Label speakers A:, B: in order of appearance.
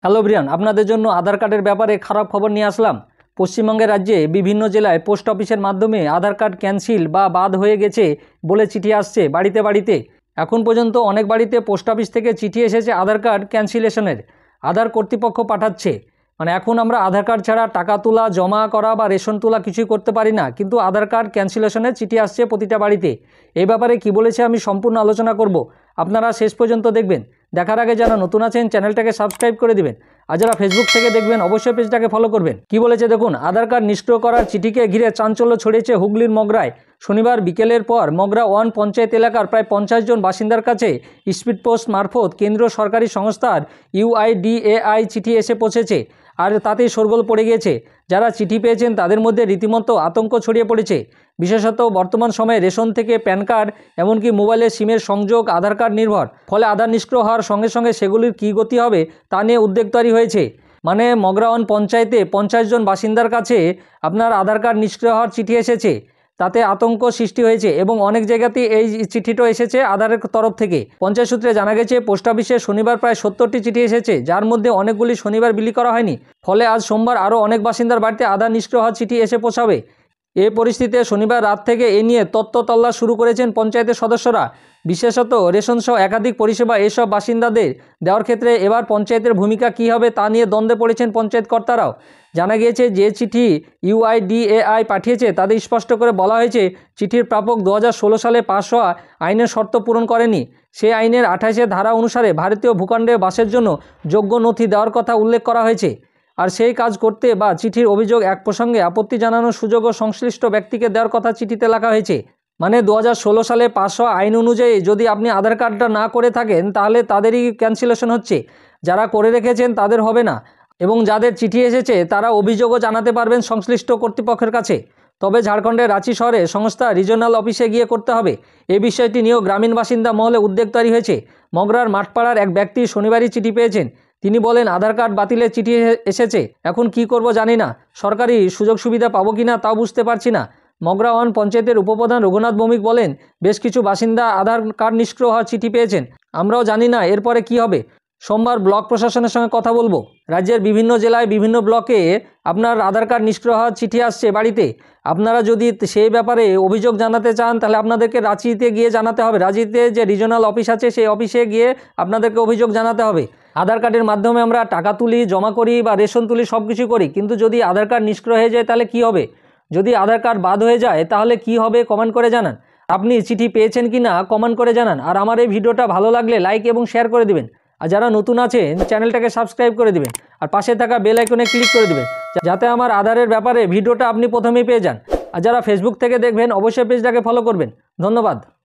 A: Hello Brian, আপনাদের জন্য আধার কার্ডের ব্যাপারে খারাপ খবর নিয়ে আসলাম। পশ্চিমবঙ্গের রাজ্যে বিভিন্ন জেলায় পোস্ট অফিসের মাধ্যমে আধার কার্ড ক্যান্সেল বা বাদ হয়ে গেছে বলে চিঠি আসছে বাড়িতে বাড়িতে। এখন পর্যন্ত অনেক বাড়িতে পোস্ট অফিস থেকে চিঠি এসেছে আধার কার্ড ক্যান্সেলেশনের। আধার কর্তৃপক্ষ পাঠাচ্ছে, মানে এখন আমরা আধার কার্ড ছাড়া টাকা তোলা, জমা করা বা রেশন তোলা কিছুই করতে পারি না, কিন্তু আধার কার্ড ক্যান্সেলেশনের চিঠি আসছে প্রতিটা বাড়িতে। এই ব্যাপারে কি বলেছে আমি সম্পূর্ণ আলোচনা করব, আপনারা শেষ পর্যন্ত দেখবেন। দেখার আগে যারা নতুন আছেন চ্যানেলটাকে সাবস্ক্রাইব করে দিবেন, আর যারা ফেসবুক থেকে দেখবেন অবশ্যই পেজটাকে ফলো করবেন। কি বলেছে দেখুন, আধার কার্ড নিষ্ক্রিয় করার চিঠিকে ঘিরে চাঞ্চল্য ছড়িয়েছে হুগলির মগরায়। শনিবার বিকেলের পর মগরা 1 পঞ্চায়েত এলাকার প্রায় 50 জন বাসিন্দার কাছে স্পিড পোস্ট মারফত কেন্দ্রীয় সরকারি সংস্থার UIDAI চিঠি এসে পৌঁছেছে, আর তাতেই শোরগোল পড়ে গিয়েছে। যারা চিঠি পেয়েছেন তাদের মধ্যে রীতিমতো আতঙ্ক ছড়িয়ে পড়েছে। বিশেষত বর্তমান সময়ে রেশন থেকে প্যান কার্ড, এমনকি মোবাইলে সিমের সংযোগ আধার কার্ড নির্ভর, ফলে আধার নিষ্ক্রিয় হওয়ার সঙ্গে সঙ্গে সেগুলির কী গতি হবে তা নিয়ে উদ্বেগ তৈরি হয়েছে। মানে মগরা 1 পঞ্চায়েতে 50 জন বাসিন্দার কাছে আপনার আধার কার্ড নিষ্ক্রিয় হওয়ার চিঠি এসেছে, তাতে আতঙ্ক সৃষ্টি হয়েছে এবং অনেক জায়গাতেই এই চিঠিটা এসেছে আধারের তরফ থেকে। পঞ্চায়েত সূত্রে জানা গেছে পোস্ট অফিসে শনিবার প্রায় 70টি চিঠি এসেছে, যার মধ্যে অনেকগুলি শনিবার বিলি করা হয়নি। ফলে আজ সোমবার আরও অনেক বাসিন্দার বাড়িতে আধার নিষ্ক্রিয় হওয়ার চিঠি এসে পৌঁছাবে। এই পরিস্থিতিতে শনিবার রাত থেকে এ নিয়ে তল্লাশ শুরু করেছেন পঞ্চায়েতের সদস্যরা। বিশেষত রেশনসহ একাধিক পরিষেবা এসব বাসিন্দাদের দেওয়ার ক্ষেত্রে এবার পঞ্চায়েতের ভূমিকা কী হবে তা নিয়ে দ্বন্দ্বে পড়েছেন পঞ্চায়েত কর্তারাও। জানা গিয়েছে যে চিঠি UIDAI পাঠিয়েছে তাদের স্পষ্ট করে বলা হয়েছে চিঠির প্রাপক 2016 সালে পাশ হওয়া আইনের শর্ত পূরণ করেনি। সেই আইনের 28 ধারা অনুসারে ভারতীয় ভূখণ্ডে বাসের জন্য যোগ্য নথি দেওয়ার কথা উল্লেখ করা হয়েছে। আর সেই কাজ করতে বা চিঠির অভিযোগ এক প্রসঙ্গে আপত্তি জানানোর সুযোগও সংশ্লিষ্ট ব্যক্তিকে দেওয়ার কথা চিঠিতে লেখা হয়েছে। মানে 2016 সালে পাশ হওয়া আইন অনুযায়ী যদি আপনি আধার কার্ডটা না করে থাকেন তাহলে তাদেরই ক্যান্সেলেশন হচ্ছে, যারা করে রেখেছেন তাদের হবে না। এবং যাদের চিঠি এসেছে তারা অভিযোগও জানাতে পারবেন সংশ্লিষ্ট কর্তৃপক্ষের কাছে। তবে ঝাড়খণ্ডের রাঁচি শহরে সংস্থা রিজিওনাল অফিসে গিয়ে করতে হবে। এই বিষয়টি নিয়েও গ্রামীণ বাসিন্দা মহলে উদ্বেগ তৈরি হয়েছে। মগরার মাঠপাড়ার এক ব্যক্তি শনিবারই চিঠি পেয়েছেন। তিনি বলেন, আধার কার্ড বাতিলের চিঠি এসেছে, এখন কি করব জানি না, সরকারি সুযোগ সুবিধা পাবো কিনা তাও বুঝতে পারছি না। মগরা 1 পঞ্চায়েতের উপপ্রধান রঘুনাথ ভৌমিক বলেন, বেশ কিছু বাসিন্দা আধার কার্ড নিষ্ক্রিয় হওয়ার চিঠি পেয়েছেন, আমরাও জানি না এরপরে কি হবে। সোমবার ব্লক প্রশাসনের সঙ্গে কথা বলবো। রাজ্যের বিভিন্ন জেলায় বিভিন্ন ব্লকে আপনার আধার কার্ড নিষ্ক্রিয় হওয়ার চিঠি আসছে বাড়িতে। আপনারা যদি সেই ব্যাপারে অভিযোগ জানাতে চান তাহলে আপনাদেরকে রাঁচিতে গিয়ে জানাতে হবে। রাঁচিতে যে রিজিওনাল অফিস আছে সেই অফিসে গিয়ে আপনাদেরকে অভিযোগ জানাতে হবে। আধার কার্ডের মাধ্যমে আমরা টাকা তুলি, জমা করি বা রেশন তুলি, সব কিছু করি, কিন্তু যদি আধার কার্ড নিষ্ক্রিয় হয়ে যায় তাহলে কি হবে? যদি আধার কার্ড বাদ হয়ে যায় তাহলে কি হবে কমেন্ট করে জানান। আপনি চিঠি পেয়েছেন কি না কমেন্ট করে জানান। আর আমার এই ভিডিওটা ভালো লাগলে লাইক এবং শেয়ার করে দিবেন। আর যারা নতুন আছেন চ্যানেলটাকে সাবস্ক্রাইব করে দিবেন, আর পাশে থাকা বেল আইকনে ক্লিক করে দিবেন, যাতে আমার আধারের ব্যাপারে ভিডিওটা আপনি প্রথমেই পেয়ে যান। আর যারা ফেসবুক থেকে দেখবেন অবশ্যই পেজটাকে ফলো করবেন। ধন্যবাদ।